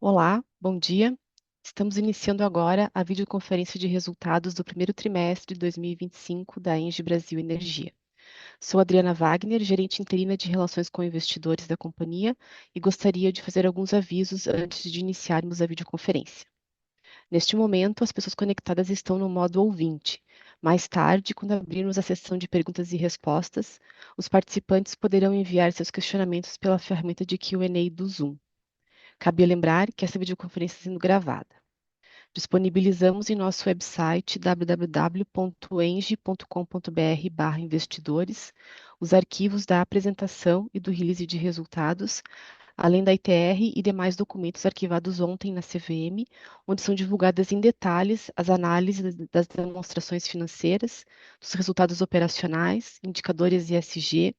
Olá, bom dia. Estamos iniciando agora a videoconferência de resultados do primeiro trimestre de 2025 da Engie Brasil Energia. Sou Adriana Wagner, gerente interina de relações com investidores da companhia, e gostaria de fazer alguns avisos antes de iniciarmos a videoconferência. Neste momento, as pessoas conectadas estão no modo ouvinte. Mais tarde, quando abrirmos a sessão de perguntas e respostas, os participantes poderão enviar seus questionamentos pela ferramenta de Q&A do Zoom. Cabe lembrar que essa videoconferência está sendo gravada. Disponibilizamos em nosso website www.enge.com.br/investidores os arquivos da apresentação e do release de resultados, além da ITR e demais documentos arquivados ontem na CVM, onde são divulgadas em detalhes as análises das demonstrações financeiras, dos resultados operacionais, indicadores ESG,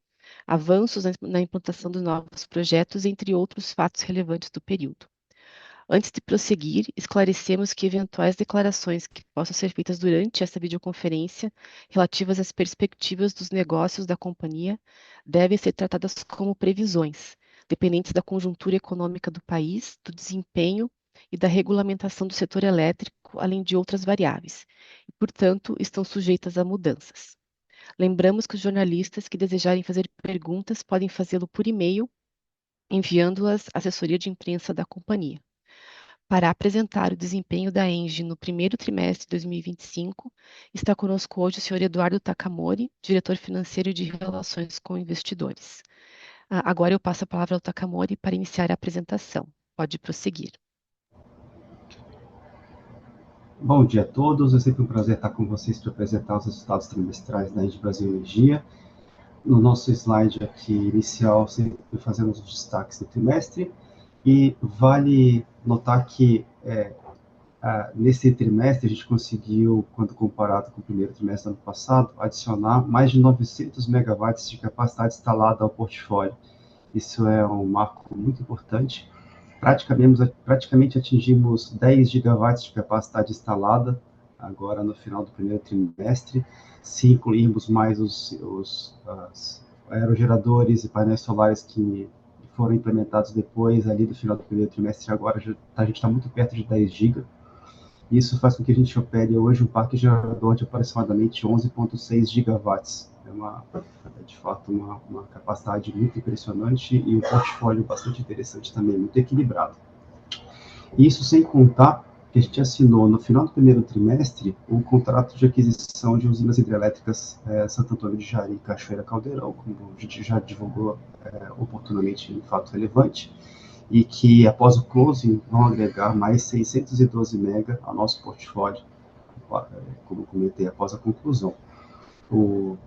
avanços na implantação dos novos projetos, entre outros fatos relevantes do período. Antes de prosseguir, esclarecemos que eventuais declarações que possam ser feitas durante essa videoconferência relativas às perspectivas dos negócios da companhia devem ser tratadas como previsões, dependentes da conjuntura econômica do país, do desempenho e da regulamentação do setor elétrico, além de outras variáveis, e, portanto, estão sujeitas a mudanças. Lembramos que os jornalistas que desejarem fazer perguntas podem fazê-lo por e-mail, enviando-as à assessoria de imprensa da companhia. Para apresentar o desempenho da Engie no primeiro trimestre de 2025, está conosco hoje o senhor Eduardo Takamori, diretor financeiro de Relações com Investidores. Agora eu passo a palavra ao Takamori para iniciar a apresentação. Pode prosseguir. Bom dia a todos, é sempre um prazer estar com vocês para apresentar os resultados trimestrais da Engie Brasil Energia. No nosso slide aqui inicial, sempre fazemos os destaques do trimestre, e vale notar que nesse trimestre a gente conseguiu, quando comparado com o primeiro trimestre do ano passado, adicionar mais de 900 megawatts de capacidade instalada ao portfólio. Isso é um marco muito importante. Praticamente atingimos 10 gigawatts de capacidade instalada, agora no final do primeiro trimestre, se incluirmos mais os aerogeradores e painéis solares que foram implementados depois, ali do final do primeiro trimestre, agora a gente está muito perto de 10 GB. Isso faz com que a gente opere hoje um parque gerador de aproximadamente 11,6 gigawatts. De fato, uma capacidade muito impressionante e um portfólio bastante interessante também, muito equilibrado. Isso sem contar que a gente assinou no final do primeiro trimestre o contrato de aquisição de usinas hidrelétricas Santo Antônio de Jari e Cachoeira Caldeirão, como a gente já divulgou oportunamente em fato relevante, e que após o closing vão agregar mais 612 mega ao nosso portfólio, como comentei, após a conclusão. Do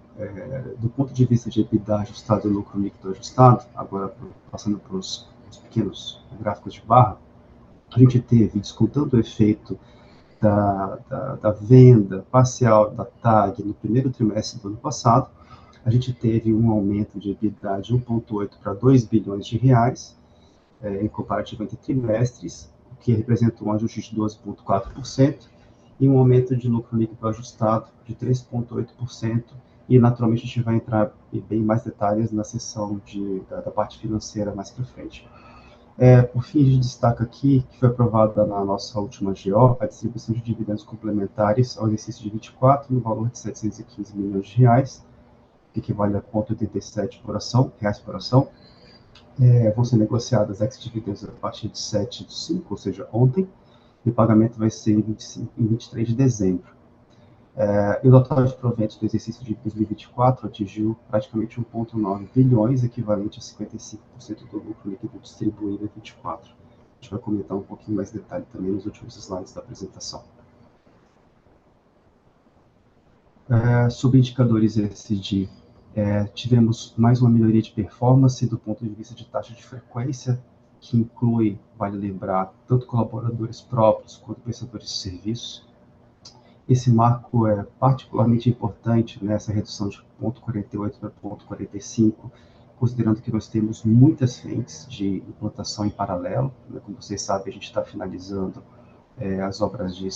ponto de vista de EBITDA ajustado e lucro líquido ajustado, agora passando para os pequenos gráficos de barra, a gente teve, descontando o efeito da venda parcial da TAG no primeiro trimestre do ano passado, a gente teve um aumento de EBITDA de 1,8 para 2 bilhões de reais, em comparativo entre trimestres, o que representa um ajuste de 12,4%, e um aumento de lucro líquido ajustado de 3,8%, e naturalmente a gente vai entrar em bem mais detalhes na seção da parte financeira mais para frente. Por fim, a gente destaca aqui que foi aprovada na nossa última GO a distribuição de dividendos complementares ao exercício de 24 no valor de 715 milhões de reais, que equivale a 0,87 reais por ação. Vão ser negociadas ex-dividendos a partir de 7/5, ou seja, ontem, e o pagamento vai ser em 23 de dezembro. E o total de proventos do exercício de 2024 atingiu praticamente 1,9 bilhões, equivalente a 55% do lucro líquido distribuído em 24. A gente vai comentar um pouquinho mais de detalhe também nos últimos slides da apresentação. Sobre indicadores ESG, tivemos mais uma melhoria de performance do ponto de vista de taxa de frequência, que inclui, vale lembrar, tanto colaboradores próprios quanto prestadores de serviços. Esse marco é particularmente importante nessa redução de 0,48 para 0,45, considerando que nós temos muitas frentes de implantação em paralelo. Como vocês sabem, a gente está finalizando as obras de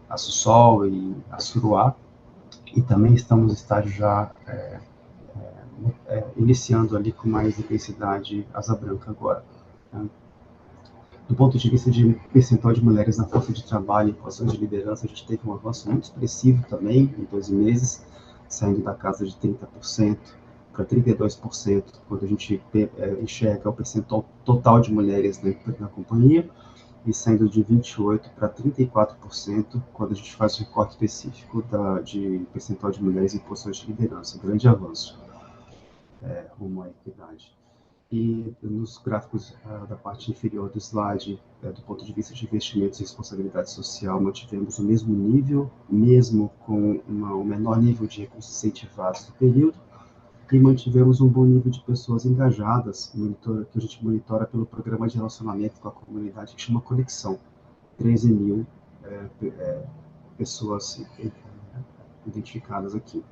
Açu Sol e Açuruá, e também estamos no estágio já iniciando ali com mais intensidade asa branca agora. Tá? Do ponto de vista de percentual de mulheres na força de trabalho e posições de liderança, a gente teve um avanço muito expressivo também em 12 meses, saindo da casa de 30% para 32%, quando a gente enxerga o percentual total de mulheres na companhia, e saindo de 28% para 34%, quando a gente faz o recorte específico de percentual de mulheres em posições de liderança. Grande avanço rumo à equidade. E nos gráficos da parte inferior do slide, do ponto de vista de investimentos e responsabilidade social, mantivemos o mesmo nível, mesmo com o menor nível de recursos incentivados do período, e mantivemos um bom nível de pessoas engajadas, que a gente monitora pelo programa de relacionamento com a comunidade, que chama Conexão. 13 mil pessoas identificadas aqui.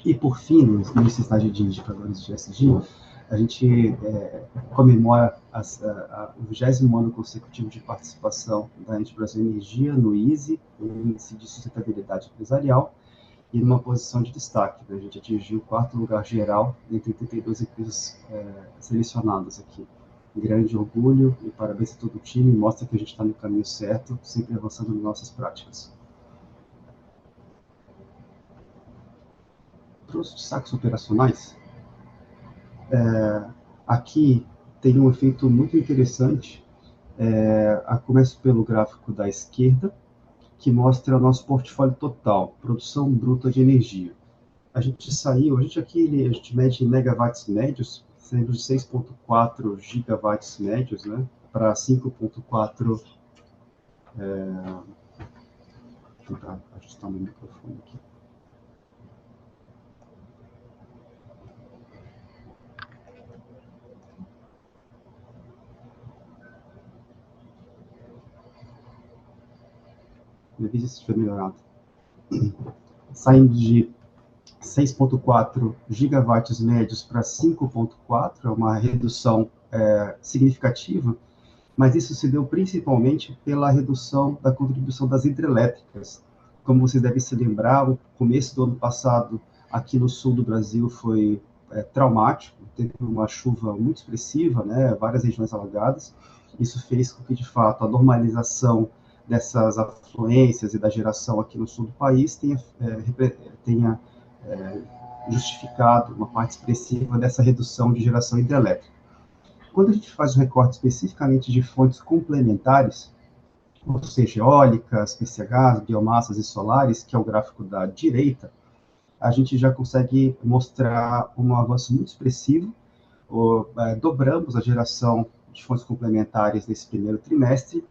E, por fim, nesse slide de indicadores de ESG, a gente comemora o 20º ano consecutivo de participação da Engie Brasil Energia no ISE, o Índice de Sustentabilidade Empresarial, e numa posição de destaque. Né? A gente atingiu o 4º lugar geral entre 82 empresas selecionadas aqui. Grande orgulho e parabéns a todo o time, mostra que a gente está no caminho certo, sempre avançando nas nossas práticas. Para os destaques operacionais, aqui tem um efeito muito interessante, começo pelo gráfico da esquerda, que mostra o nosso portfólio total, produção bruta de energia. A gente mede em megawatts médios, saindo de 6,4 gigawatts médios, né, para 5,4... Vou tentar ajustar meu microfone aqui. Me avisa se estiver melhorado. Saindo de 6,4 gigawatts médios para 5,4, é uma redução significativa, mas isso se deu principalmente pela redução da contribuição das hidrelétricas. Como vocês devem se lembrar, o começo do ano passado, aqui no sul do Brasil, foi traumático, teve uma chuva muito expressiva, né, várias regiões alagadas. Isso fez com que, de fato, a normalização dessas afluências e da geração aqui no sul do país tenha justificado uma parte expressiva dessa redução de geração hidrelétrica. Quando a gente faz um recorte especificamente de fontes complementares, ou seja, eólicas, PCHs, biomassas e solares, que é o gráfico da direita, a gente já consegue mostrar um avanço muito expressivo. Dobramos a geração de fontes complementares nesse primeiro trimestre,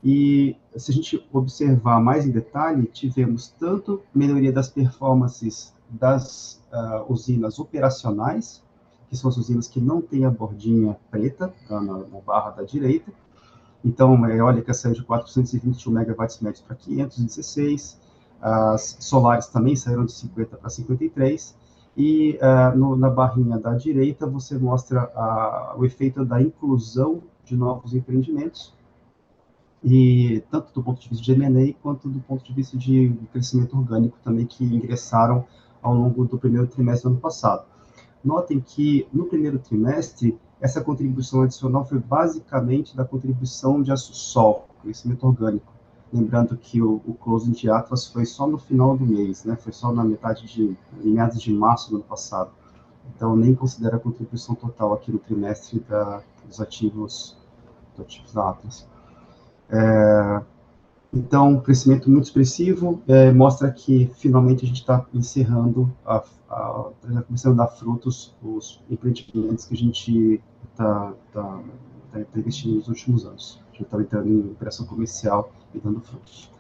e se a gente observar mais em detalhe, tivemos tanto melhoria das performances das usinas operacionais, que são as usinas que não têm a bordinha preta na barra da direita. Então, a eólica saiu de 421 megawatts médios para 516, as solares também saíram de 50 para 53, e na barrinha da direita você mostra o efeito da inclusão de novos empreendimentos, e tanto do ponto de vista de M&A quanto do ponto de vista de crescimento orgânico também, que ingressaram ao longo do primeiro trimestre do ano passado. Notem que, no primeiro trimestre, essa contribuição adicional foi basicamente da contribuição de Aço-Sol, crescimento orgânico. Lembrando que o closing de Atlas foi só no final do mês, né? Foi só na meados de março do ano passado. Então, nem considera a contribuição total aqui no trimestre dos ativos da Atlas. Então, crescimento muito expressivo, mostra que finalmente a gente está encerrando, já começando a dar frutos os empreendimentos que a gente está investindo nos últimos anos. A gente está entrando em operação comercial e dando frutos.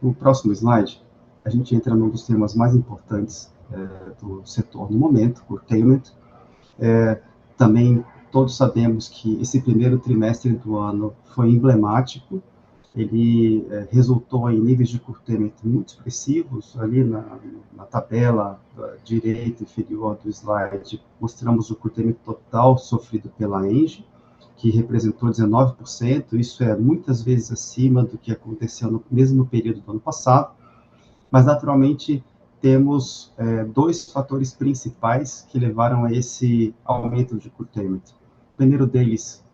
No próximo slide, a gente entra num dos temas mais importantes do setor no momento, curtailment. Também todos sabemos que esse primeiro trimestre do ano foi emblemático. Ele resultou em níveis de curtailment muito expressivos. Ali na tabela direita inferior do slide, mostramos o curtailment total sofrido pela Engie, que representou 19%. Isso é muitas vezes acima do que aconteceu mesmo no período do ano passado. Mas, naturalmente, temos dois fatores principais que levaram a esse aumento de curtailment. O primeiro deles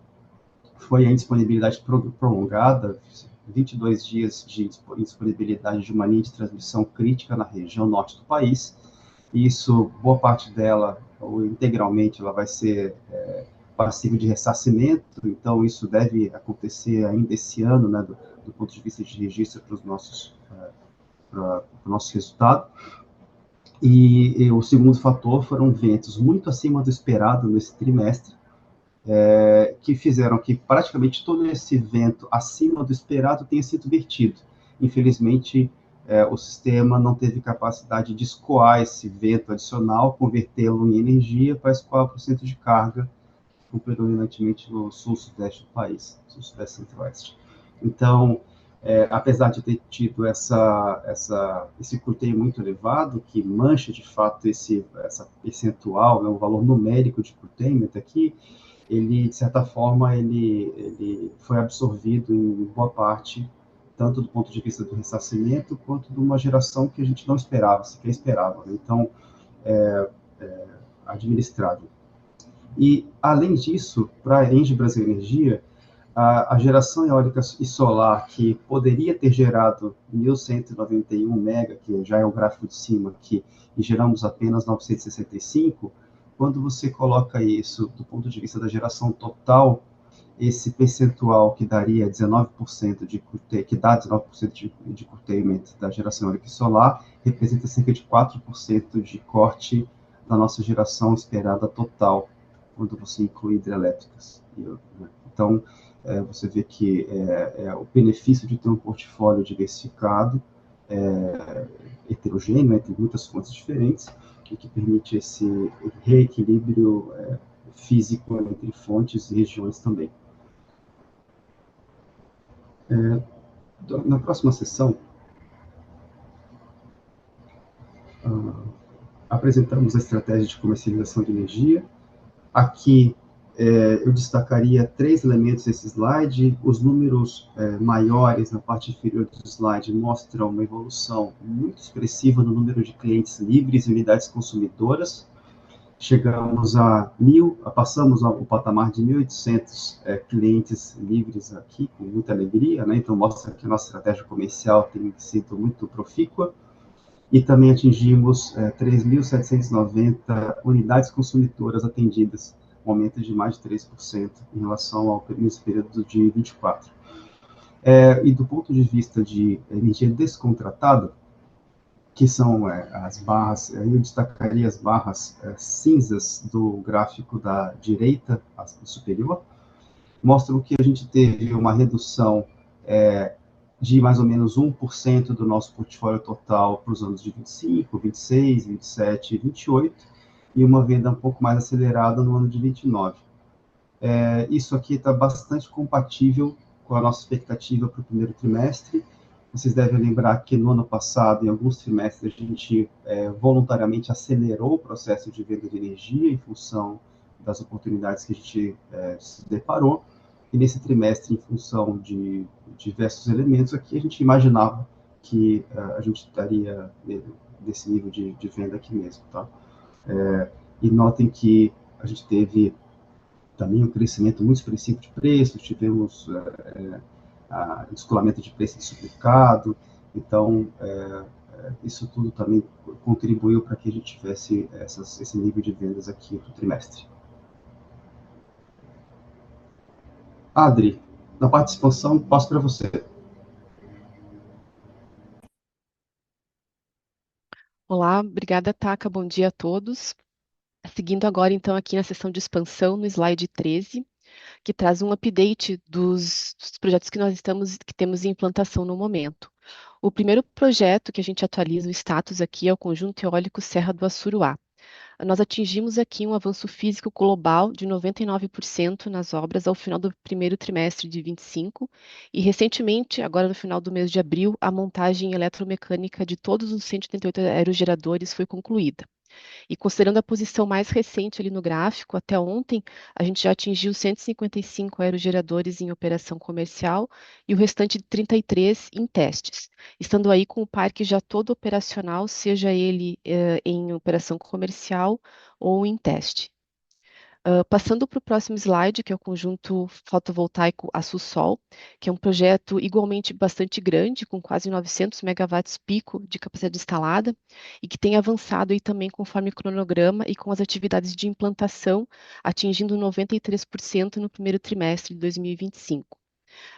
foi a indisponibilidade prolongada, 22 dias de indisponibilidade de uma linha de transmissão crítica na região norte do país. E isso, boa parte dela, ou integralmente, ela vai ser passivo de ressarcimento, então isso deve acontecer ainda esse ano, né, do ponto de vista de registro para o nosso resultado. E o segundo fator foram ventos muito acima do esperado nesse trimestre, que fizeram que praticamente todo esse vento acima do esperado tenha sido vertido. Infelizmente, o sistema não teve capacidade de escoar esse vento adicional, convertê-lo em energia para escoar para o centro de carga, predominantemente no sul-sudeste do país, sul-sudeste centro-oeste. Então, apesar de ter tido esse custeio muito elevado, que mancha de fato essa percentual, né, o valor numérico de curtailment aqui, ele, de certa forma, ele foi absorvido em boa parte, tanto do ponto de vista do ressarcimento, quanto de uma geração que a gente não esperava, sequer esperava. Né? Então, administrável. E, além disso, para a Engie Brasil Energia, a geração eólica e solar, que poderia ter gerado 1.191 mega, que já é o gráfico de cima aqui, e geramos apenas 965, quando você coloca isso do ponto de vista da geração total, esse percentual que daria 19% que dá 19% de curtailment da geração eólica e solar, representa cerca de 4% de corte da nossa geração esperada total, quando você inclui hidrelétricas. Então, você vê que o benefício de ter um portfólio diversificado, heterogêneo, entre muitas fontes diferentes, e que permite esse reequilíbrio físico entre fontes e regiões também. Na próxima sessão, apresentamos a estratégia de comercialização de energia. Aqui, eu destacaria 3 elementos desse slide. Os números maiores na parte inferior do slide mostram uma evolução muito expressiva no número de clientes livres e unidades consumidoras. Passamos o patamar de 1.800 clientes livres aqui, com muita alegria, né? Então mostra que a nossa estratégia comercial tem sido muito profícua. E também atingimos 3.790 unidades consumidoras atendidas, um aumento de mais de 3% em relação ao mesmo período de 24. E do ponto de vista de energia descontratada, que são as barras, eu destacaria as barras cinzas do gráfico da direita superior, mostram que a gente teve uma redução de mais ou menos 1% do nosso portfólio total para os anos de 25, 26, 27 e 28, e uma venda um pouco mais acelerada no ano de 29. Isso aqui está bastante compatível com a nossa expectativa para o primeiro trimestre. Vocês devem lembrar que no ano passado, em alguns trimestres, a gente voluntariamente acelerou o processo de venda de energia em função das oportunidades que a gente se deparou. E nesse trimestre, em função de diversos elementos aqui, a gente imaginava que a gente estaria nesse nível de venda aqui mesmo. Tá? E notem que a gente teve também um crescimento muito expressivo de preços, tivemos descolamento de preço de supermercado, então isso tudo também contribuiu para que a gente tivesse esse nível de vendas aqui para o trimestre. Adri, na parte de expansão, passo para você. Olá, obrigada, Taka. Bom dia a todos. Seguindo agora, então, aqui na seção de expansão, no slide 13, que traz um update dos projetos que temos em implantação no momento. O primeiro projeto que a gente atualiza o status aqui é o Conjunto Eólico Serra do Assuruá. Nós atingimos aqui um avanço físico global de 99% nas obras ao final do primeiro trimestre de 25 e recentemente, agora no final do mês de abril, a montagem eletromecânica de todos os 188 aerogeradores foi concluída. E considerando a posição mais recente ali no gráfico, até ontem, a gente já atingiu 155 aerogeradores em operação comercial e o restante de 33 em testes, estando aí com o parque já todo operacional, seja ele em operação comercial ou em teste. Passando para o próximo slide, que é o conjunto fotovoltaico Açu-Sol, que é um projeto igualmente bastante grande, com quase 900 megawatts pico de capacidade instalada, e que tem avançado aí também conforme o cronograma e com as atividades de implantação, atingindo 93% no primeiro trimestre de 2025.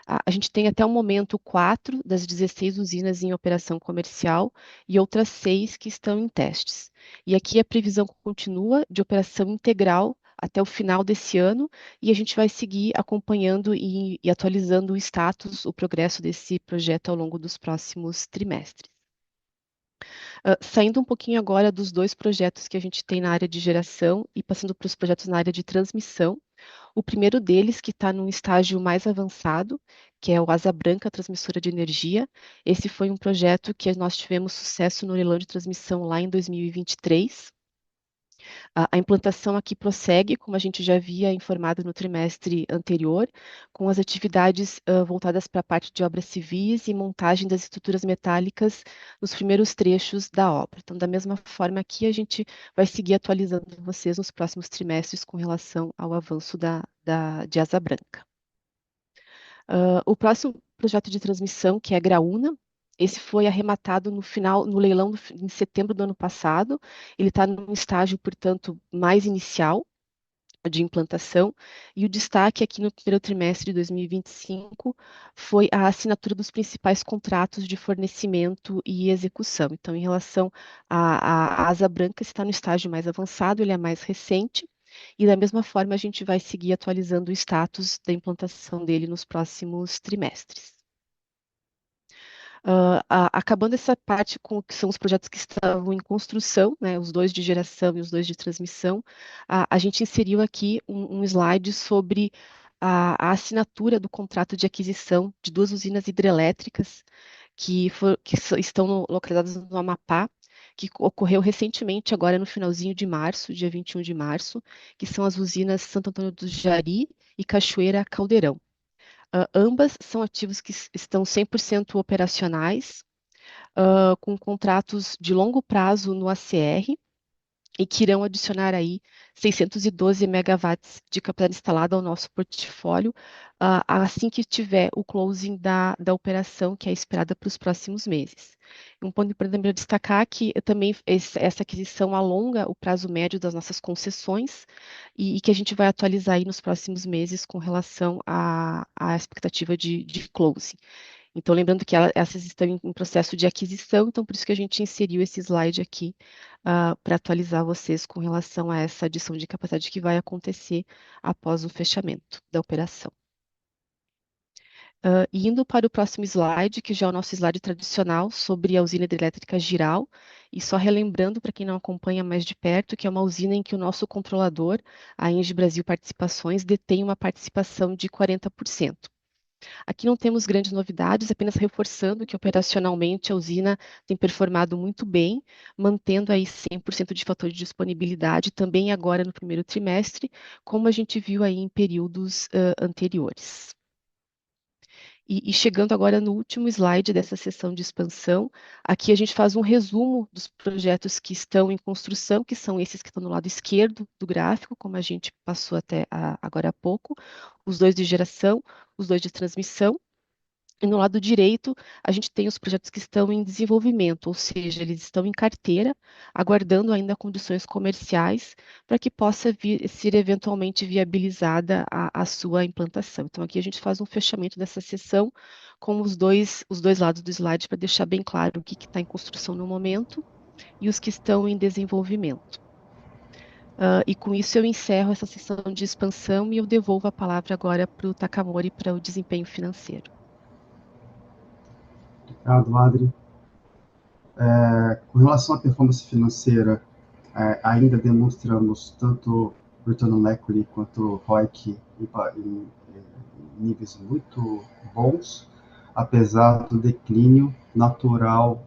A gente tem até o momento 4 das 16 usinas em operação comercial e outras 6 que estão em testes. E aqui a previsão continua de operação integral até o final desse ano, e a gente vai seguir acompanhando e atualizando o status, o progresso desse projeto ao longo dos próximos trimestres. Saindo um pouquinho agora dos dois projetos que a gente tem na área de geração e passando para os projetos na área de transmissão, o primeiro deles, que está num estágio mais avançado, que é o Asa Branca Transmissora de Energia. Esse foi um projeto que nós tivemos sucesso no leilão de transmissão lá em 2023. A implantação aqui prossegue, como a gente já havia informado no trimestre anterior, com as atividades voltadas para a parte de obras civis e montagem das estruturas metálicas nos primeiros trechos da obra. Então, da mesma forma aqui, a gente vai seguir atualizando vocês nos próximos trimestres com relação ao avanço de Asa Branca. O próximo projeto de transmissão, que é a Graúna, esse foi arrematado no leilão em setembro do ano passado. Ele está num estágio, portanto, mais inicial de implantação, e o destaque aqui no primeiro trimestre de 2025 foi a assinatura dos principais contratos de fornecimento e execução. Então, em relação à Asa Branca, está no estágio mais avançado, ele é mais recente, e da mesma forma a gente vai seguir atualizando o status da implantação dele nos próximos trimestres. Acabando essa parte com que são os projetos que estavam em construção, né, os dois de geração e os dois de transmissão, a gente inseriu aqui um slide sobre a assinatura do contrato de aquisição de duas usinas hidrelétricas estão localizadas no Amapá, que ocorreu recentemente, agora no finalzinho de março, dia 21 de março, que são as usinas Santo Antônio do Jari e Cachoeira Caldeirão. Ambas são ativos que estão 100% operacionais, com contratos de longo prazo no ACR e que irão adicionar aí 612 megawatts de capacidade instalada ao nosso portfólio, assim que tiver o closing da operação, que é esperada para os próximos meses. Um ponto importante para destacar que também essa aquisição alonga o prazo médio das nossas concessões e que a gente vai atualizar aí nos próximos meses com relação à expectativa de closing. Então, lembrando que essas estão em processo de aquisição, então por isso que a gente inseriu esse slide aqui para atualizar vocês com relação a essa adição de capacidade que vai acontecer após o fechamento da operação. Indo para o próximo slide, que já é o nosso slide tradicional sobre a usina hidrelétrica Giral, e só relembrando para quem não acompanha mais de perto, que é uma usina em que o nosso controlador, a Engie Brasil Participações, detém uma participação de 40%. Aqui não temos grandes novidades, apenas reforçando que operacionalmente a usina tem performado muito bem, mantendo aí 100% de fator de disponibilidade também agora no primeiro trimestre, como a gente viu aí em períodos anteriores. E chegando agora no último slide dessa sessão de expansão, aqui a gente faz um resumo dos projetos que estão em construção, que são esses que estão no lado esquerdo do gráfico, como a gente passou até agora há pouco, os dois de geração, os dois de transmissão. E no lado direito, a gente tem os projetos que estão em desenvolvimento, ou seja, eles estão em carteira, aguardando ainda condições comerciais para que possa ser eventualmente viabilizada a sua implantação. Então, aqui a gente faz um fechamento dessa sessão com os dois lados do slide para deixar bem claro o que está em construção no momento e os que estão em desenvolvimento. E com isso eu encerro essa sessão de expansão e eu devolvo a palavra agora para o Takamori para o desempenho financeiro. Obrigado, Adri. Com relação à performance financeira, ainda demonstramos tanto return on equity quanto ROIC em níveis muito bons. apesar do declínio natural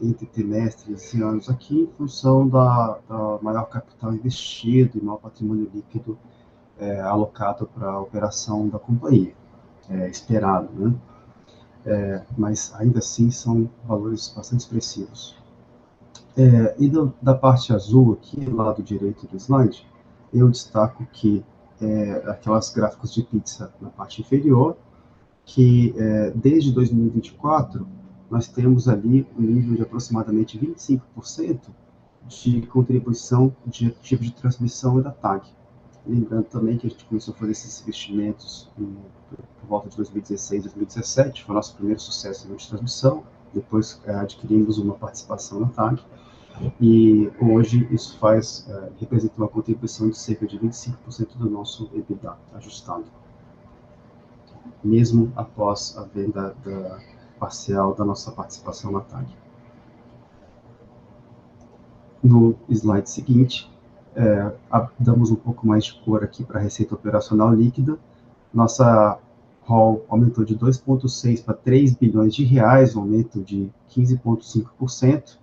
entre trimestres e anos aqui, em função da maior capital investido e maior patrimônio líquido alocado para a operação da companhia, esperado, né? Mas ainda assim são valores bastante expressivos. E da parte azul aqui, lado direito do slide, eu destaco que aquelas gráficos de pizza na parte inferior, que desde 2024 nós temos ali um nível de aproximadamente 25% de contribuição de tipo de transmissão e da TAG. Lembrando também que a gente começou a fazer esses investimentos por volta de 2016, 2017, foi o nosso primeiro sucesso de transmissão, depois adquirimos uma participação na TAG, e hoje isso representa uma contribuição de cerca de 25% do nosso EBITDA ajustado, mesmo após a venda parcial da nossa participação na TAG. No slide seguinte, damos um pouco mais de cor aqui para a receita operacional líquida. Nossa ROL aumentou de 2,6 para 3 bilhões de reais, um aumento de 15,5%.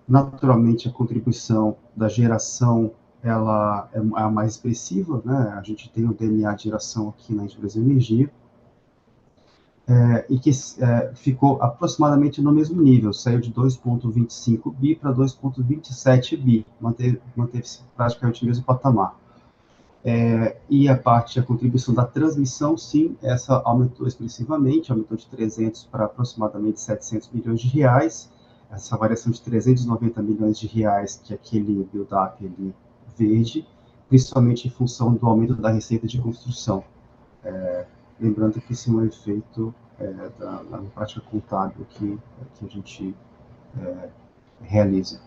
Naturalmente, a contribuição da geração ela é a mais expressiva, né? A gente tem o DNA de geração aqui na Engie Brasil Energia, e que ficou aproximadamente no mesmo nível, saiu de 2,25 bi para 2,27 bi, manteve-se praticamente no mesmo patamar. E a contribuição da transmissão, sim, essa aumentou expressivamente, aumentou de 300 para aproximadamente 700 milhões de reais, essa variação de 390 milhões de reais, que é aquele build-up ali verde, principalmente em função do aumento da receita de construção. Lembrando que esse é um efeito da prática contábil que a gente realiza.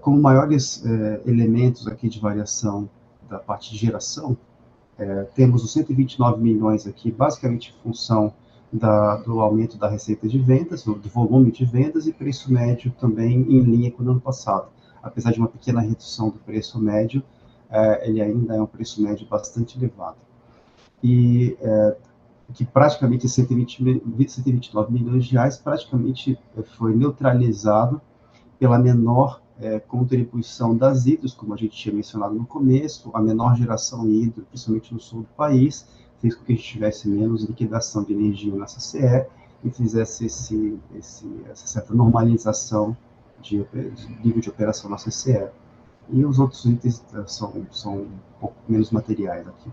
Como maiores elementos aqui de variação da parte de geração, temos os 129 milhões aqui, basicamente em função do aumento da receita de vendas, do volume de vendas, e preço médio também em linha com o ano passado. Apesar de uma pequena redução do preço médio, ele ainda é um preço médio bastante elevado. E que praticamente 129 milhões de reais praticamente foi neutralizado pela menor contribuição das hidros, como a gente tinha mencionado no começo, a menor geração hidro, principalmente no sul do país, fez com que a gente tivesse menos liquidação de energia na CCE e fizesse essa certa normalização de nível de operação na CCE. E os outros itens são um pouco menos materiais aqui.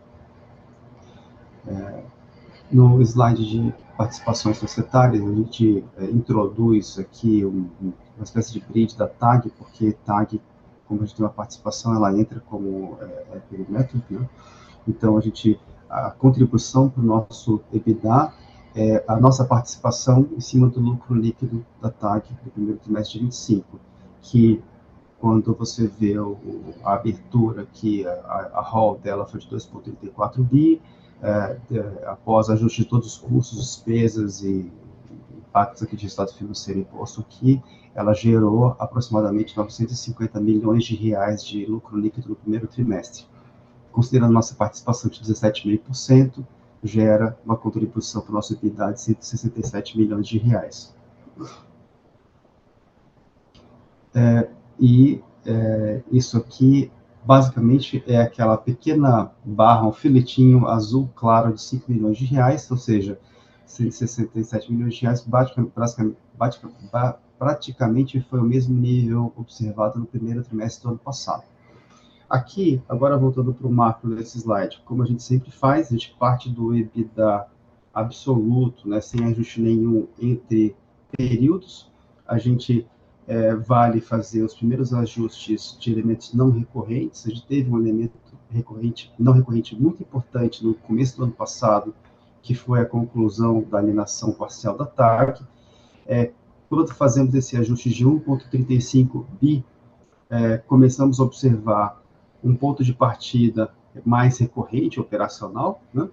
No slide de participações societárias, a gente introduz aqui uma espécie de bridge da TAG, porque TAG, como a gente tem uma participação, ela entra como perímetro, né? Então, a contribuição para o nosso EBITDA é a nossa participação em cima do lucro líquido da TAG no primeiro trimestre de 25, que quando você vê a abertura aqui, a ROL dela foi de 2,34 bi, após ajuste de todos os custos, despesas e impactos aqui de resultado financeiro imposto aqui, ela gerou aproximadamente 950 milhões de reais de lucro líquido no primeiro trimestre. Considerando nossa participação de 17,5%, gera uma contribuição para o nosso EBITDA de 167 milhões de reais. Isso aqui, basicamente, é aquela pequena barra, um filetinho azul claro de 5 milhões de reais, ou seja, 167 milhões de reais, praticamente foi o mesmo nível observado no primeiro trimestre do ano passado. Aqui, agora voltando para o macro desse slide, como a gente sempre faz, a gente parte do EBITDA absoluto, né, sem ajuste nenhum entre períodos, a gente vale fazer os primeiros ajustes de elementos não recorrentes. A gente teve um elemento não recorrente muito importante no começo do ano passado, que foi a conclusão da alienação parcial da TAG. Quando fazemos esse ajuste de 1,35 bi, começamos a observar um ponto de partida mais recorrente, operacional, né?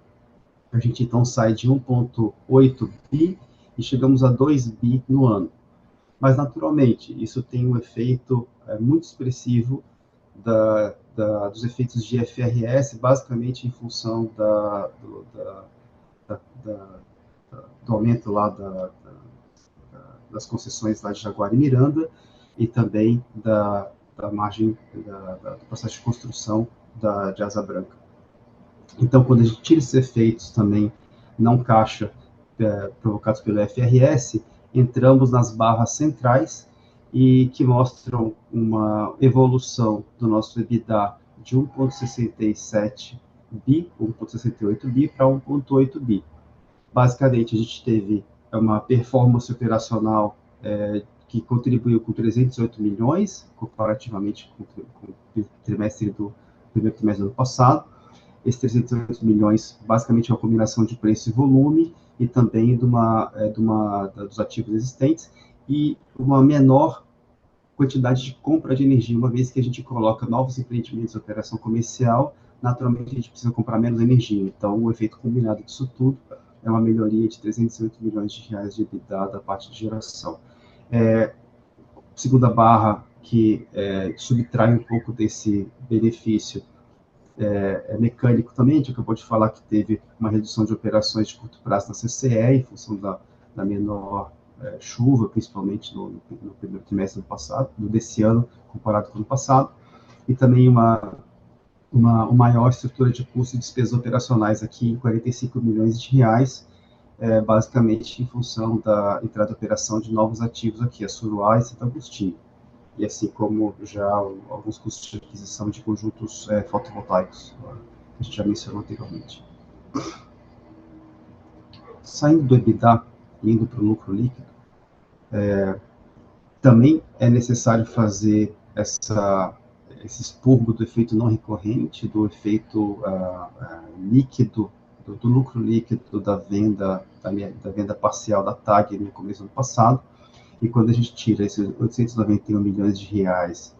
A gente então sai de 1,8 bi e chegamos a 2 bi no ano. Mas, naturalmente, isso tem um efeito muito expressivo dos efeitos de IFRS, basicamente em função do aumento lá das concessões lá de Jaguara e Miranda, e também da margem do processo de construção de Asa Branca. Então, quando a gente tira esses efeitos também não caixa provocados pelo IFRS, entramos nas barras centrais e que mostram uma evolução do nosso EBITDA de 1,67 bi, 1,68 bi para 1,8 bi. Basicamente, a gente teve uma performance operacional que contribuiu com 308 milhões, comparativamente com o primeiro trimestre do ano passado. Esses 308 milhões, basicamente, é uma combinação de preço e volume, e também dos ativos existentes, e uma menor quantidade de compra de energia, uma vez que a gente coloca novos empreendimentos em operação comercial, naturalmente a gente precisa comprar menos energia. Então, o efeito combinado disso tudo é uma melhoria de 308 milhões de reais de EBITDA da parte de geração. Segunda barra, que subtrai um pouco desse benefício, é mecânico também. A gente acabou de falar que teve uma redução de operações de curto prazo na CCE, em função da menor chuva, principalmente no primeiro trimestre do passado, desse ano, comparado com o ano passado, e também uma maior estrutura de custos e despesas operacionais aqui em 45 milhões de reais, basicamente em função da entrada de operação de novos ativos aqui, a Suruá e Santo Agostinho, e assim como já alguns custos de aquisição de conjuntos fotovoltaicos, que a gente já mencionou anteriormente. Saindo do EBITDA e indo para o lucro líquido, também é necessário fazer esse expurgo do efeito não recorrente, do efeito líquido, do lucro líquido da venda parcial da TAG no começo do ano passado. E quando a gente tira esses 891 milhões de reais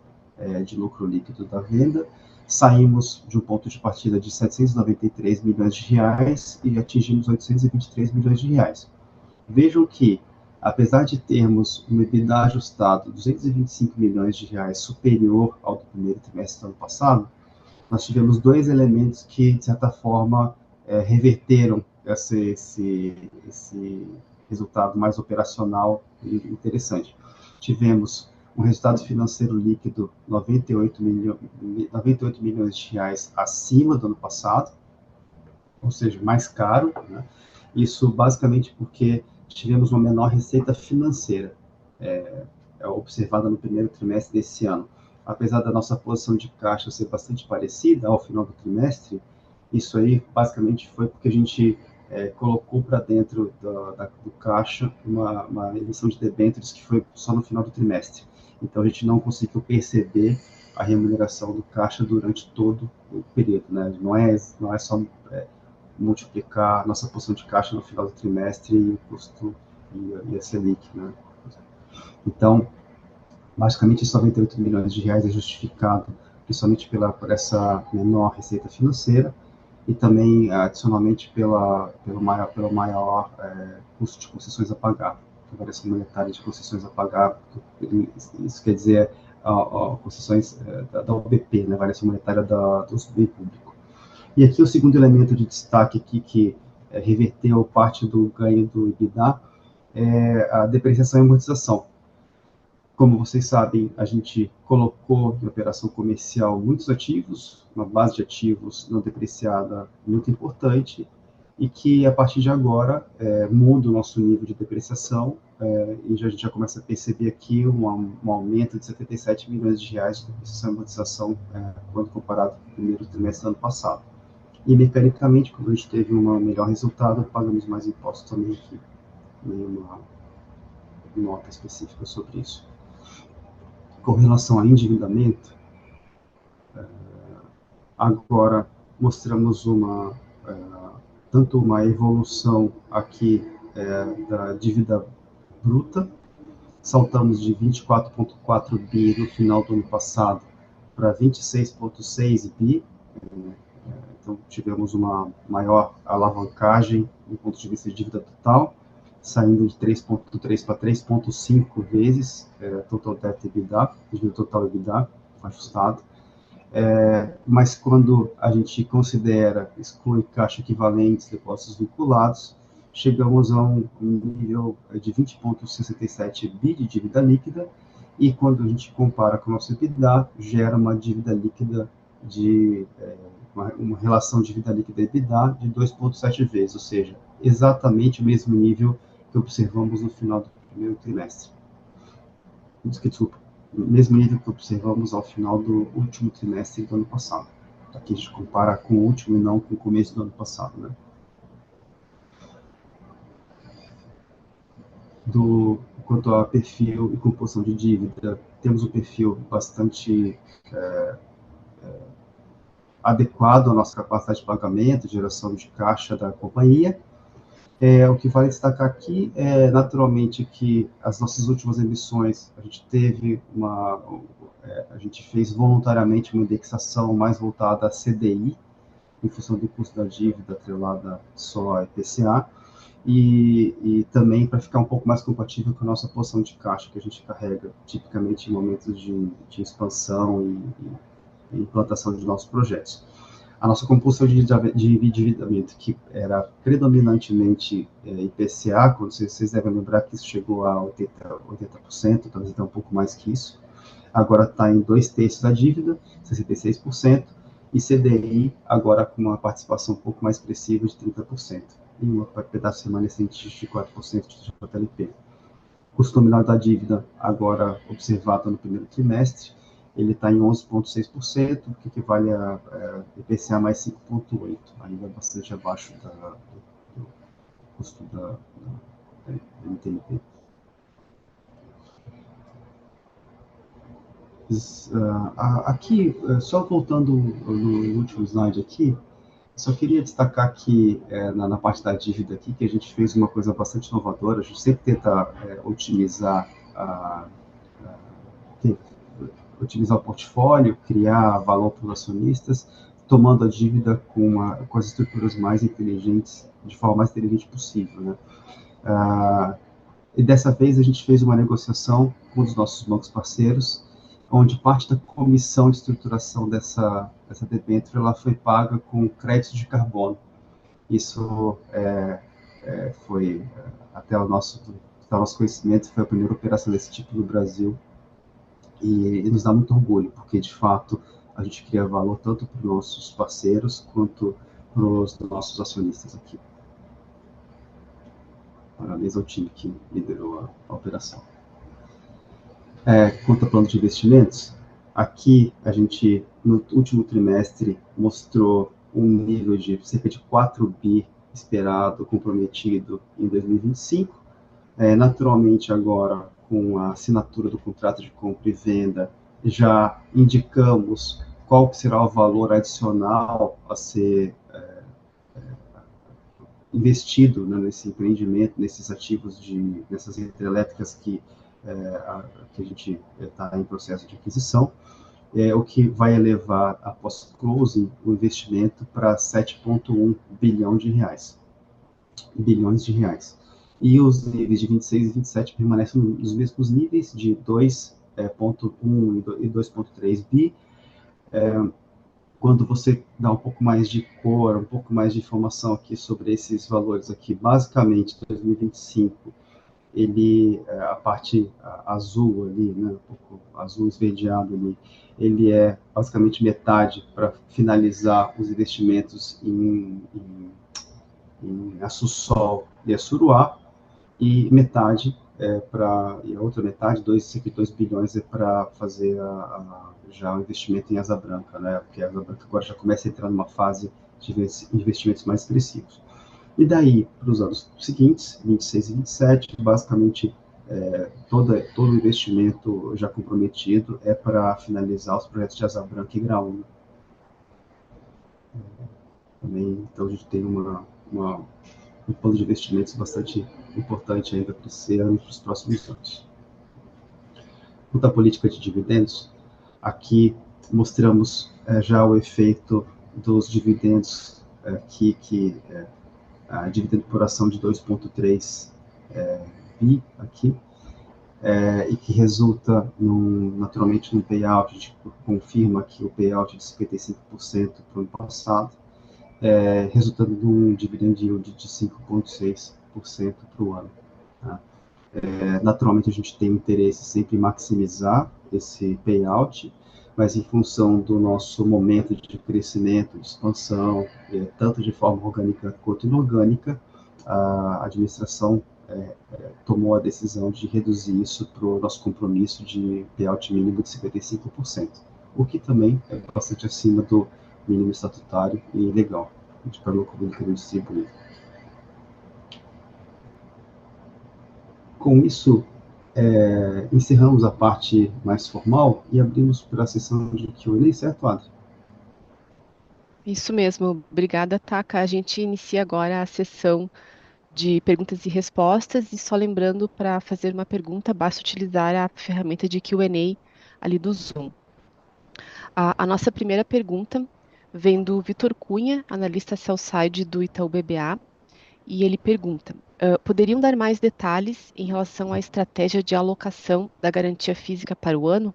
de lucro líquido da venda, saímos de um ponto de partida de 793 milhões de reais e atingimos 823 milhões de reais. Vejam que, apesar de termos um EBITDA ajustado 225 milhões de reais superior ao do primeiro trimestre do ano passado, nós tivemos dois elementos que, de certa forma, reverteram esse resultado mais operacional e interessante. Tivemos um resultado financeiro líquido 98 milhões de reais acima do ano passado, ou seja, mais caro, né? Isso basicamente porque tivemos uma menor receita financeira observada no primeiro trimestre desse ano. Apesar da nossa posição de caixa ser bastante parecida ao final do trimestre, isso aí basicamente foi porque a gente colocou para dentro do caixa uma emissão de debêntures que foi só no final do trimestre. Então, a gente não conseguiu perceber a remuneração do caixa durante todo o período, né? Não é só multiplicar a nossa posição de caixa no final do trimestre e o custo e a Selic, né? Então, basicamente, esses 98 milhões de reais é justificado principalmente por essa menor receita financeira e também, adicionalmente, pelo maior custo de concessões a pagar, a variação monetária de concessões a pagar. Isso quer dizer concessões da OBP, né, variação monetária do bem público. E aqui o segundo elemento de destaque aqui, que reverteu parte do ganho do EBITDA, é a depreciação e amortização. Como vocês sabem, a gente colocou em operação comercial muitos ativos, uma base de ativos não depreciada muito importante, e que, a partir de agora, muda o nosso nível de depreciação, e a gente já começa a perceber aqui um aumento de 77 milhões de reais de depreciação e amortização, quando comparado com o primeiro trimestre do ano passado. E, mecanicamente, quando a gente teve um melhor resultado, pagamos mais impostos também aqui. Nenhuma nota específica sobre isso. Com relação ao endividamento, agora mostramos tanto uma evolução aqui da dívida bruta, saltamos de 24,4 bi no final do ano passado para 26,6 bi, então tivemos uma maior alavancagem do ponto de vista de dívida total, saindo de 3,3 para 3,5 vezes total debt EBITDA, dívida total EBITDA ajustado. Mas quando a gente considera, exclui caixa equivalentes, depósitos vinculados, chegamos a um nível de 20,67 bi de dívida líquida, e quando a gente compara com o nosso EBITDA, gera uma dívida líquida uma relação de dívida líquida e EBITDA de 2,7 vezes, ou seja, exatamente o mesmo nível que observamos no final do primeiro trimestre. Desculpa, mesmo nível que observamos ao final do último trimestre do ano passado. Aqui a gente compara com o último e não com o começo do ano passado, né? Quanto a perfil e composição de dívida, temos um perfil bastante adequado à nossa capacidade de pagamento, geração de caixa da companhia. O que vale destacar aqui é, naturalmente, que as nossas últimas emissões, a gente fez voluntariamente uma indexação mais voltada a CDI, em função do custo da dívida atrelada só a IPCA, e também para ficar um pouco mais compatível com a nossa posição de caixa que a gente carrega, tipicamente em momentos de expansão e implantação de novos projetos. A nossa composição de endividamento, que era predominantemente IPCA, quando vocês devem lembrar que isso chegou a 80%, talvez até um pouco mais que isso, agora está em 2/3 da dívida, 66%, e CDI agora com uma participação um pouco mais expressiva de 30%, e um pedaço remanescente de 4% de JLP. O custo nominal da dívida, agora observado no primeiro trimestre, ele está em 11,6%, o que equivale a IPCA mais 5,8%, ainda bastante abaixo do custo da NTNP. Aqui, só voltando no último slide aqui, só queria destacar que na parte da dívida aqui, que a gente fez uma coisa bastante inovadora, a gente sempre tenta otimizar o portfólio, criar valor para os acionistas, tomando a dívida com as estruturas mais inteligentes, de forma mais inteligente possível, né? E dessa vez a gente fez uma negociação com um dos nossos bancos parceiros, onde parte da comissão de estruturação dessa debênture ela foi paga com créditos de carbono. Isso foi, até o nosso conhecimento, foi a primeira operação desse tipo no Brasil, e nos dá muito orgulho, porque, de fato, a gente cria valor tanto para os nossos parceiros quanto para os nossos acionistas aqui. Parabéns ao time que liderou a operação. Quanto ao plano de investimentos, aqui a gente, no último trimestre, mostrou um nível de cerca de 4 bi esperado, comprometido em 2025. Naturalmente, agora, com a assinatura do contrato de compra e venda, já indicamos qual será o valor adicional a ser investido, né, nesse empreendimento, nesses ativos, nessas hidrelétricas que a gente está em processo de aquisição, o que vai elevar, após closing, o investimento para 7,1 bilhões de reais. E os níveis de 26 e 27 permanecem nos mesmos níveis, de 2,1 e 2,3 bi. Quando você dá um pouco mais de cor, um pouco mais de informação aqui sobre esses valores aqui, basicamente, 2025, a parte azul ali, né, um pouco azul esverdeado ali, ele é basicamente metade para finalizar os investimentos em Açu-Sol e Açuruá, e metade e a outra metade, cerca de 2 bilhões, é para fazer já o investimento em Asa Branca, né? Porque a Asa Branca agora já começa a entrar numa fase de investimentos mais expressivos. E daí, para os anos seguintes, 26 e 27, basicamente todo o investimento já comprometido é para finalizar os projetos de Asa Branca e Graúna. Também, então, a gente tem um plano de investimentos bastante importante ainda para esse ano e para os próximos anos. Quanto à política de dividendos, aqui mostramos já o efeito dos dividendos aqui, a dividendo por ação de 2,3 bi aqui, e que resulta, naturalmente, no payout. A gente confirma que o payout de 55% para o ano passado, resultando num dividend yield de 5,6% para o ano. Tá? Naturalmente, a gente tem interesse sempre em maximizar esse payout, mas em função do nosso momento de crescimento, de expansão, tanto de forma orgânica quanto inorgânica, a administração tomou a decisão de reduzir isso para o nosso compromisso de payout mínimo de 55%, o que também é bastante acima do mínimo estatutário e legal, de forma comunicada distribuída. Com isso, encerramos a parte mais formal e abrimos para a sessão de Q&A, certo, Adri? Isso mesmo, obrigada, Taka. A gente inicia agora a sessão de perguntas e respostas, e só lembrando, para fazer uma pergunta, basta utilizar a ferramenta de Q&A ali do Zoom. A nossa primeira pergunta vem do Vitor Cunha, analista sell-side do Itaú BBA, e ele pergunta: poderiam dar mais detalhes em relação à estratégia de alocação da garantia física para o ano?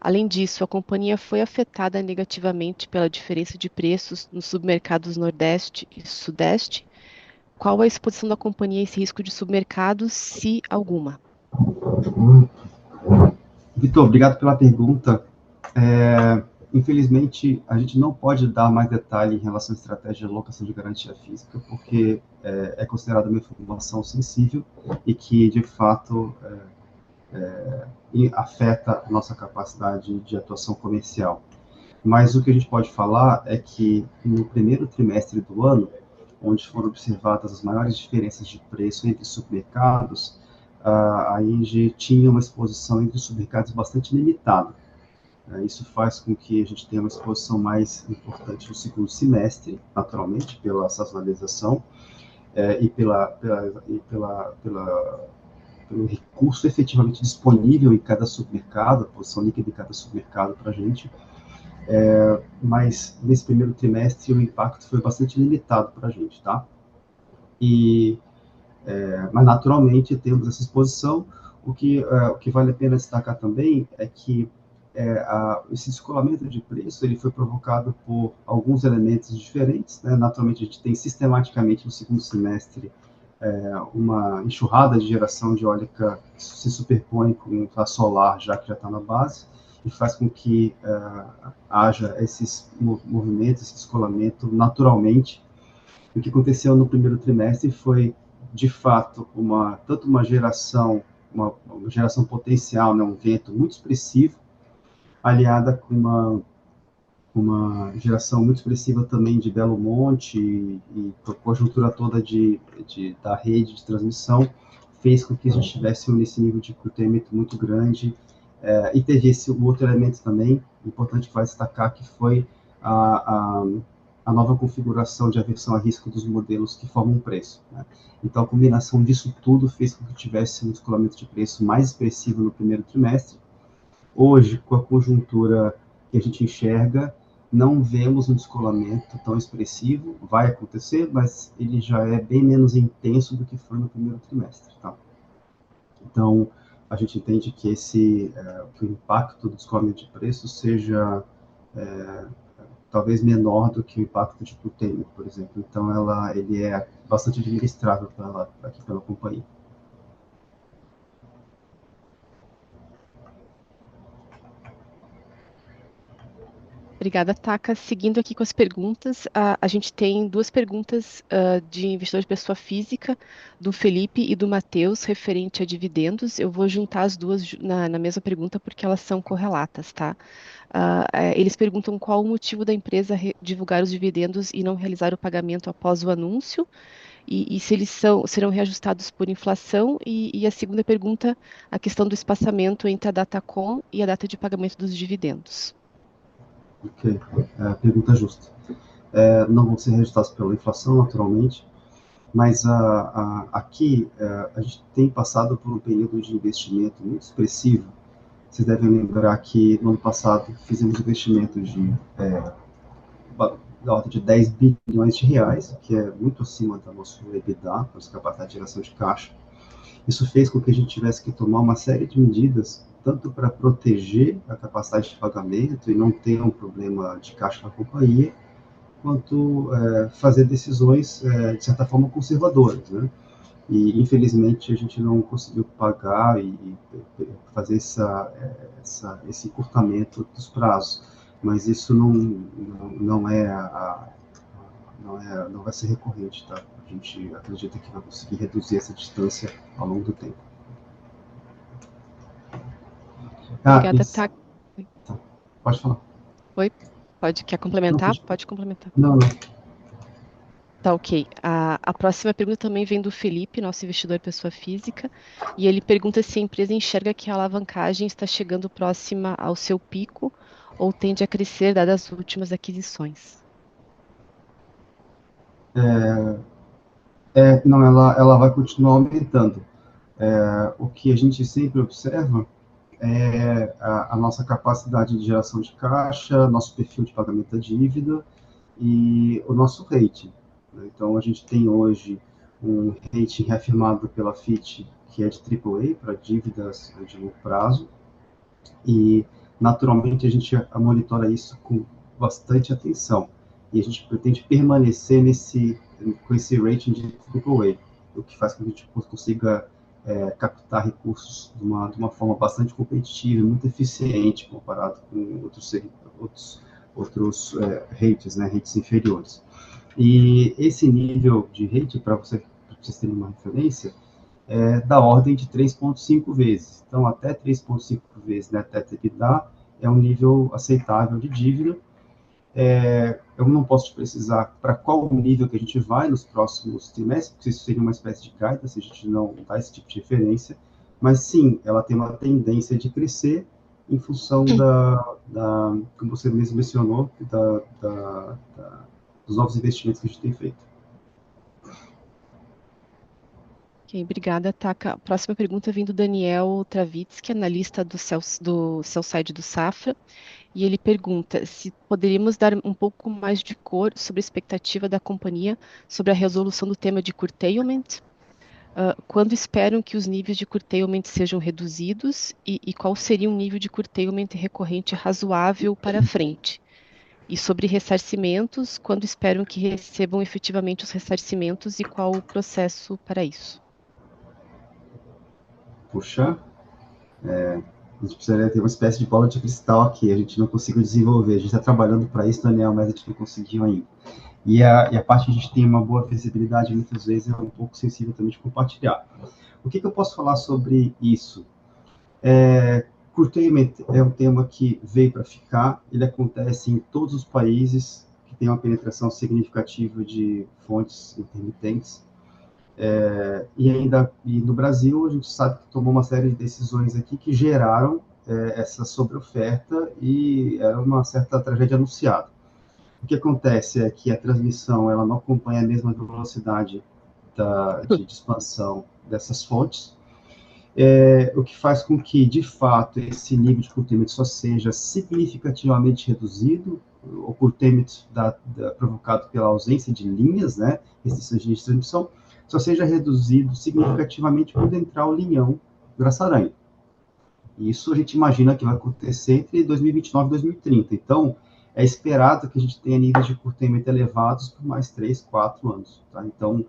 Além disso, a companhia foi afetada negativamente pela diferença de preços nos submercados Nordeste e Sudeste. Qual a exposição da companhia a esse risco de submercados, se alguma? Vitor, obrigado pela pergunta. Infelizmente, a gente não pode dar mais detalhe em relação à estratégia de alocação de garantia física, porque é considerada uma informação sensível e que, de fato, afeta a nossa capacidade de atuação comercial. Mas o que a gente pode falar é que no primeiro trimestre do ano, onde foram observadas as maiores diferenças de preço entre submercados, a Engie tinha uma exposição entre submercados bastante limitada. Isso faz com que a gente tenha uma exposição mais importante no segundo semestre, naturalmente, pela sazonalização e pelo recurso efetivamente disponível em cada submercado, a posição líquida em cada submercado para a gente. Mas nesse primeiro trimestre o impacto foi bastante limitado para a gente, tá? Mas naturalmente temos essa exposição. O que vale a pena destacar também é que esse descolamento de preço ele foi provocado por alguns elementos diferentes, né? Naturalmente a gente tem sistematicamente no segundo semestre uma enxurrada de geração de eólica que se superpõe com a solar, já que já está na base, e faz com que haja esses movimentos, esse descolamento naturalmente. O que aconteceu no primeiro trimestre foi, de fato, tanto uma geração potencial, né, um vento muito expressivo, aliada com uma geração muito expressiva também de Belo Monte e a conjuntura toda da rede de transmissão, fez com que a gente tivesse nesse nível de curtamento muito grande. E teve esse outro elemento também, importante que vai destacar, que foi a nova configuração de aversão a risco dos modelos que formam o preço. Né? Então, a combinação disso tudo fez com que tivesse um descolamento de preço mais expressivo no primeiro trimestre. Hoje, com a conjuntura que a gente enxerga, não vemos um descolamento tão expressivo. Vai acontecer, mas ele já é bem menos intenso do que foi no primeiro trimestre. Tá? Então, a gente entende que que o impacto do descolamento de preço seja talvez menor do que o impacto de curtailment, por exemplo. Então, ele é bastante administrável aqui pela companhia. Obrigada, Taka. Seguindo aqui com as perguntas, a gente tem duas perguntas de investidor de pessoa física, do Felipe e do Matheus, referente a dividendos. Eu vou juntar as duas na mesma pergunta porque elas são correlatas, tá? Eles perguntam qual o motivo da empresa divulgar os dividendos e não realizar o pagamento após o anúncio, e se eles serão reajustados por inflação. E a segunda pergunta, a questão do espaçamento entre a data com e a data de pagamento dos dividendos. Ok, pergunta justa. Não vão ser reajustados pela inflação, naturalmente, mas aqui a gente tem passado por um período de investimento muito expressivo. Vocês devem lembrar que no ano passado fizemos investimento da ordem de 10 bilhões de reais, que é muito acima da nossa EBITDA, nossa capacidade de geração de caixa. Isso fez com que a gente tivesse que tomar uma série de medidas, tanto para proteger a capacidade de pagamento e não ter um problema de caixa na companhia, quanto fazer decisões, de certa forma, conservadoras, né? E, infelizmente, a gente não conseguiu pagar e fazer esse encurtamento dos prazos. Mas isso não vai ser recorrente, tá? A gente acredita que vai conseguir reduzir essa distância ao longo do tempo. Obrigada, tá? Tá. Pode falar. Oi? Quer Não, complementar? Pode complementar. não. Tá, ok. A próxima pergunta também vem do Felipe, nosso investidor pessoa física, e ele pergunta se a empresa enxerga que a alavancagem está chegando próxima ao seu pico ou tende a crescer dadas as últimas aquisições. Não, ela vai continuar aumentando. O que a gente sempre observa é a nossa capacidade de geração de caixa, nosso perfil de pagamento da dívida e o nosso rating. Então, a gente tem hoje um rating reafirmado pela Fitch, que é de AAA, para dívidas de longo prazo, e, naturalmente, a gente monitora isso com bastante atenção, e a gente pretende permanecer com esse rating de AAA, o que faz com que a gente consiga captar recursos de uma forma bastante competitiva e muito eficiente comparado com outros rates, né, rates inferiores. E esse nível de rate, para vocês terem uma referência, é da ordem de 3,5 vezes. Então, até 3,5 vezes net debt to EBITDA é um nível aceitável de dívida. Eu não posso te precisar para qual nível que a gente vai nos próximos trimestres, porque isso seria uma espécie de guidance, a gente não dá esse tipo de referência, mas sim, ela tem uma tendência de crescer em função como você mesmo mencionou, dos novos investimentos que a gente tem feito. Ok, obrigada, Taka. A próxima pergunta vem do Daniel Travitsky, analista do Sell-Side do Safra, e ele pergunta se poderíamos dar um pouco mais de cor sobre a expectativa da companhia sobre a resolução do tema de curtailment, quando esperam que os níveis de curtailment sejam reduzidos e qual seria um nível de curtailment recorrente razoável para frente. E sobre ressarcimentos, quando esperam que recebam efetivamente os ressarcimentos e qual o processo para isso. Puxa, a gente precisaria ter uma espécie de bola de cristal aqui, a gente não conseguiu desenvolver, a gente está trabalhando para isso, Daniel, mas a gente não conseguiu ainda. E a parte que a gente tem uma boa visibilidade, muitas vezes, é um pouco sensível também de compartilhar. O que eu posso falar sobre isso? Curtailment é um tema que veio para ficar, ele acontece em todos os países que têm uma penetração significativa de fontes intermitentes, e no Brasil a gente sabe que tomou uma série de decisões aqui que geraram essa sobreoferta e era uma certa tragédia anunciada. O que acontece é que a transmissão ela não acompanha a mesma velocidade de expansão dessas fontes, o que faz com que, de fato, esse nível de curtailment só seja significativamente reduzido, o curtailment provocado pela ausência de linhas, né, restrições de transmissão, só seja reduzido significativamente quando entrar o linhão Graça-Aranha. Isso a gente imagina que vai acontecer entre 2029 e 2030. Então, é esperado que a gente tenha níveis de curtailment elevados por mais 3, 4 anos. Tá? Então,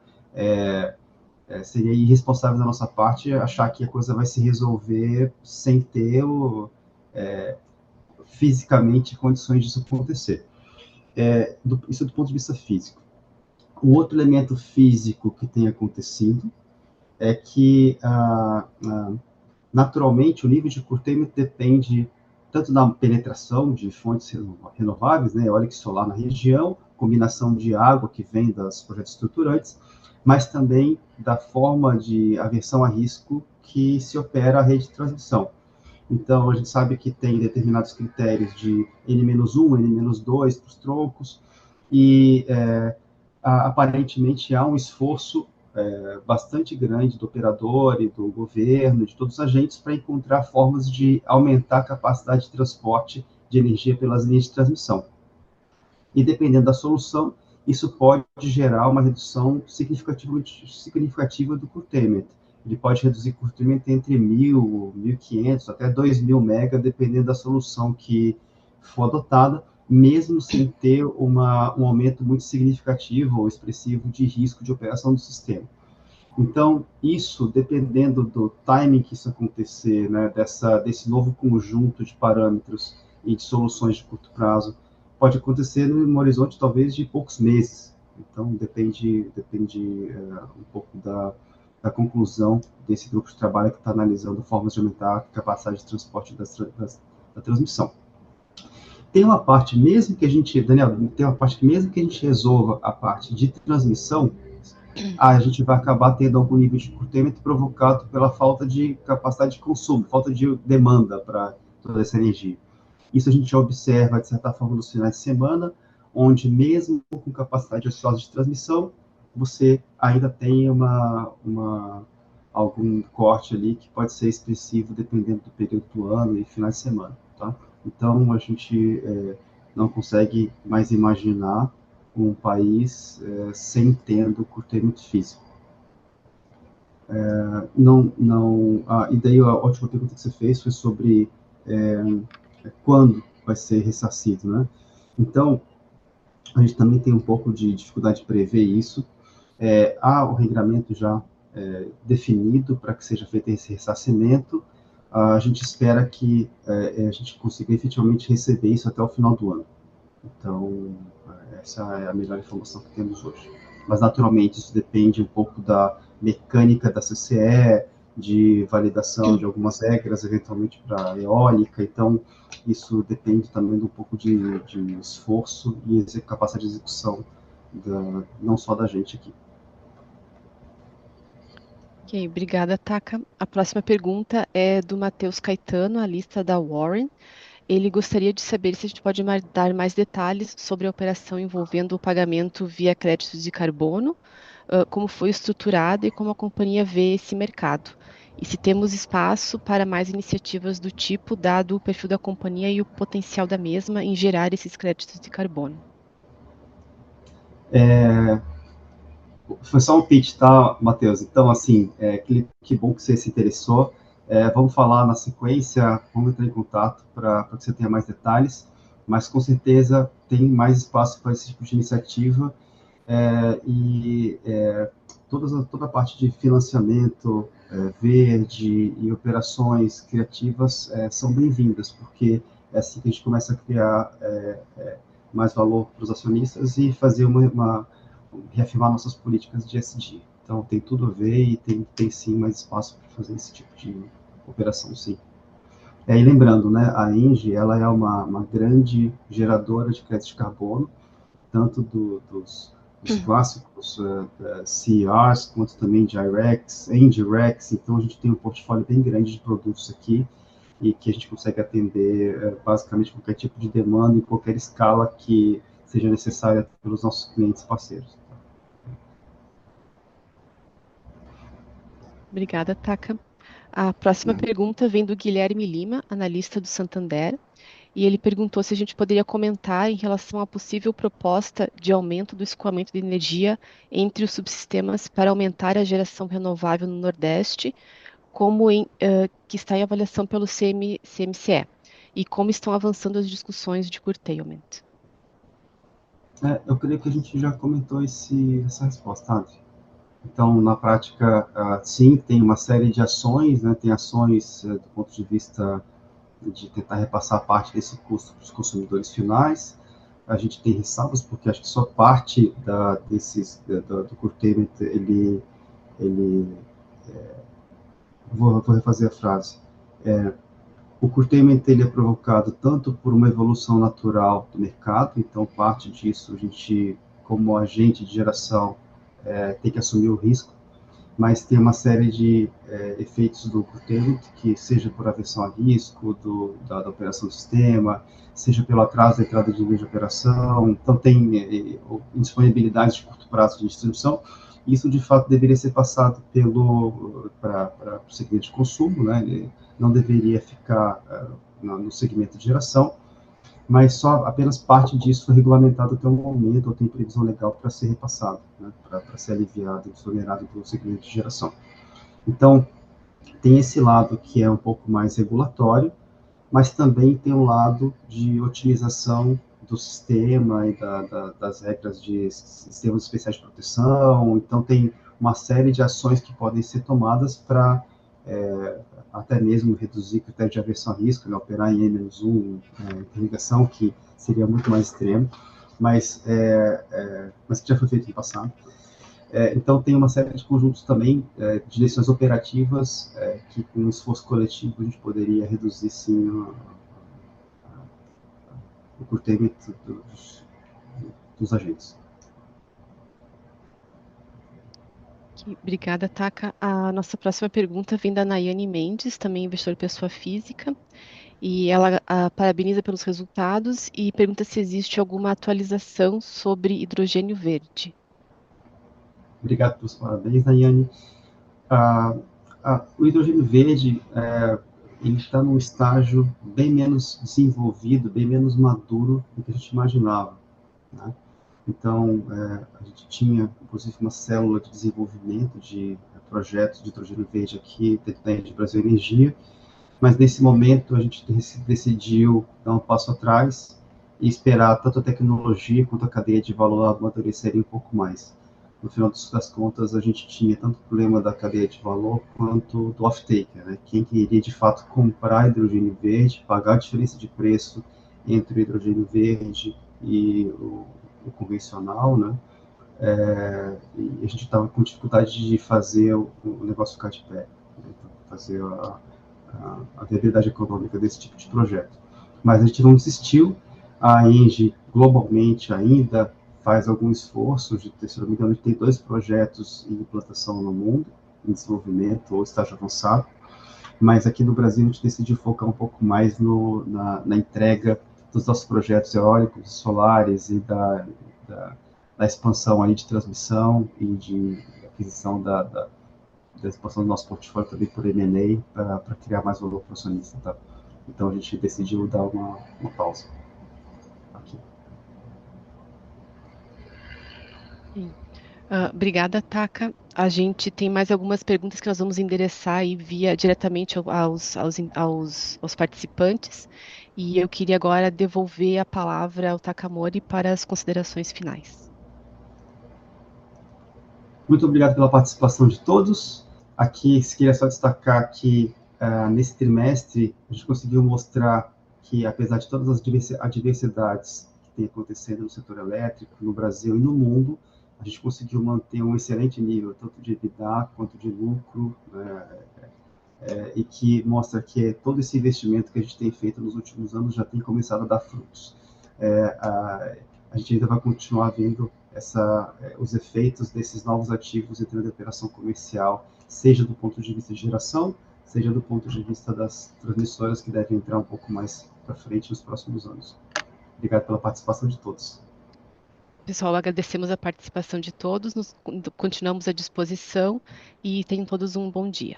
seria irresponsável da nossa parte achar que a coisa vai se resolver sem ter fisicamente condições disso acontecer. Isso do ponto de vista físico. O outro elemento físico que tem acontecido é que, naturalmente, o nível de curtailment depende tanto da penetração de fontes renováveis, né, eólica e solar na região, combinação de água que vem dos projetos estruturantes, mas também da forma de aversão a risco que se opera a rede de transmissão. Então, a gente sabe que tem determinados critérios de N-1, N-2 para os troncos, e aparentemente há um esforço bastante grande do operador e do governo, de todos os agentes, para encontrar formas de aumentar a capacidade de transporte de energia pelas linhas de transmissão. E dependendo da solução, isso pode gerar uma redução significativa do curtailment. ele pode reduzir curto-termento entre 1.000, 1.500, até 2.000 mega, dependendo da solução que for adotada, mesmo sem ter um aumento muito significativo ou expressivo de risco de operação do sistema. Então, isso, dependendo do timing que isso acontecer, né, desse novo conjunto de parâmetros e de soluções de curto prazo, pode acontecer num horizonte talvez de poucos meses. Então, depende um pouco da conclusão desse grupo de trabalho que está analisando formas de aumentar a capacidade de transporte da transmissão. Tem uma parte, mesmo que a gente, Daniel, tem uma parte que mesmo que a gente resolva a parte de transmissão, a gente vai acabar tendo algum nível de curto-termento provocado pela falta de capacidade de consumo, falta de demanda para toda essa energia. Isso a gente já observa, de certa forma, nos finais de semana, onde mesmo com capacidade ociosa de transmissão, você ainda tem algum corte ali que pode ser expressivo dependendo do período do ano e finais de semana, tá? Então, a gente não consegue mais imaginar um país sem tendo curto-termento físico. E daí a última pergunta que você fez foi sobre quando vai ser ressarcido, né? Então, a gente também tem um pouco de dificuldade de prever isso. Há o regramento já definido para que seja feito esse ressarcimento. A gente espera que a gente consiga efetivamente receber isso até o final do ano. Então, essa é a melhor informação que temos hoje. Mas, naturalmente, isso depende um pouco da mecânica da CCE, de validação de algumas regras, eventualmente para eólica. Então, isso depende também de um pouco de esforço e capacidade de execução, não só da gente aqui. Ok, obrigada, Taka. A próxima pergunta é do Matheus Caetano, a lista da Warren. Ele gostaria de saber se a gente pode dar mais detalhes sobre a operação envolvendo o pagamento via créditos de carbono, como foi estruturado e como a companhia vê esse mercado. E se temos espaço para mais iniciativas do tipo, dado o perfil da companhia e o potencial da mesma em gerar esses créditos de carbono. Foi só um pitch, tá, Matheus? Então, assim, que bom que você se interessou. Vamos falar na sequência, vamos entrar em contato para que você tenha mais detalhes, mas com certeza tem mais espaço para esse tipo de iniciativa toda a parte de financiamento verde e operações criativas são bem-vindas, porque é assim que a gente começa a criar mais valor para os acionistas e fazer reafirmar nossas políticas de ESG. Então, tem tudo a ver e tem sim mais espaço para fazer esse tipo de operação, sim. E lembrando, né, a Engie, ela é uma grande geradora de crédito de carbono, tanto dos clássicos CERs, quanto também de IREX, NGREX. Então, a gente tem um portfólio bem grande de produtos aqui e que a gente consegue atender basicamente qualquer tipo de demanda em qualquer escala que seja necessária pelos nossos clientes e parceiros. Obrigada, Taka. A próxima pergunta vem do Guilherme Lima, analista do Santander, e ele perguntou se a gente poderia comentar em relação à possível proposta de aumento do escoamento de energia entre os subsistemas para aumentar a geração renovável no Nordeste, que está em avaliação pelo CMCE, e como estão avançando as discussões de curtailment. Eu creio que a gente já comentou essa resposta, Adi. Então, na prática, sim, tem uma série de ações, né? Tem ações do ponto de vista de tentar repassar parte desse custo para os consumidores finais. A gente tem ressalvas, porque acho que só parte do curtailment, vou refazer a frase. O curtailment ele é provocado tanto por uma evolução natural do mercado, então parte disso a gente, como agente de geração, tem que assumir o risco, mas tem uma série de efeitos do curtailment, que seja por aversão a risco da operação do sistema, seja pelo atraso da entrada de linha de operação, então tem indisponibilidade de curto prazo de distribuição. Isso, de fato, deveria ser passado para o segmento de consumo, né? Ele não deveria ficar no segmento de geração, mas apenas parte disso foi regulamentado até o momento, ou tem previsão legal para ser repassado, né? Para ser aliviado, exonerado do segmento de geração. Então, tem esse lado que é um pouco mais regulatório, mas também tem um lado de otimização do sistema e das regras de sistemas especiais de proteção. Então, tem uma série de ações que podem ser tomadas para até mesmo reduzir critério de aversão a risco, né, operar em N-1, interligação, que seria muito mais extremo, mas que já foi feito no passado. Então, tem uma série de conjuntos também de decisões operativas que, com um esforço coletivo, a gente poderia reduzir, sim, o curtamento dos agentes. Obrigada, Taka. A nossa próxima pergunta vem da Nayane Mendes, também investidora pessoa física, e ela parabeniza pelos resultados e pergunta se existe alguma atualização sobre hidrogênio verde. Obrigado pelos parabéns, Nayane. O hidrogênio verde ele está num estágio bem menos desenvolvido, bem menos maduro do que a gente imaginava, né? Então, a gente tinha, inclusive, uma célula de desenvolvimento de projetos de hidrogênio verde aqui dentro da Rede Brasil Energia, mas nesse momento a gente decidiu dar um passo atrás e esperar tanto a tecnologia quanto a cadeia de valor amadurecerem um pouco mais. No final das contas, a gente tinha tanto o problema da cadeia de valor quanto do off-taker, né? Quem queria de fato comprar hidrogênio verde, pagar a diferença de preço entre o hidrogênio verde e o convencional, né? E a gente estava com dificuldade de fazer o negócio ficar de pé, né? Então, fazer a viabilidade econômica desse tipo de projeto. Mas a gente não desistiu, a Engie globalmente ainda faz algum esforço, se não me engano, a gente tem 2 projetos em implantação no mundo, em desenvolvimento ou estágio avançado, mas aqui no Brasil a gente decidiu focar um pouco mais na entrega dos nossos projetos eólicos, solares e da expansão aí de transmissão e de aquisição da expansão do nosso portfólio também por M&A para criar mais valor para o acionista. Tá? Então a gente decidiu dar uma pausa aqui. Sim. Obrigada, Taka. A gente tem mais algumas perguntas que nós vamos endereçar aí via diretamente aos participantes. E eu queria agora devolver a palavra ao Takamori para as considerações finais. Muito obrigado pela participação de todos. Aqui, queria só destacar que nesse trimestre a gente conseguiu mostrar que, apesar de todas as adversidades que têm acontecendo no setor elétrico, no Brasil e no mundo, a gente conseguiu manter um excelente nível, tanto de EBITDA quanto de lucro, e que mostra que todo esse investimento que a gente tem feito nos últimos anos já tem começado a dar frutos. A gente ainda vai continuar vendo os efeitos desses novos ativos entrando em operação comercial, seja do ponto de vista de geração, seja do ponto de vista das transmissoras que devem entrar um pouco mais para frente nos próximos anos. Obrigado pela participação de todos. Pessoal, agradecemos a participação de todos, continuamos à disposição e tenham todos um bom dia.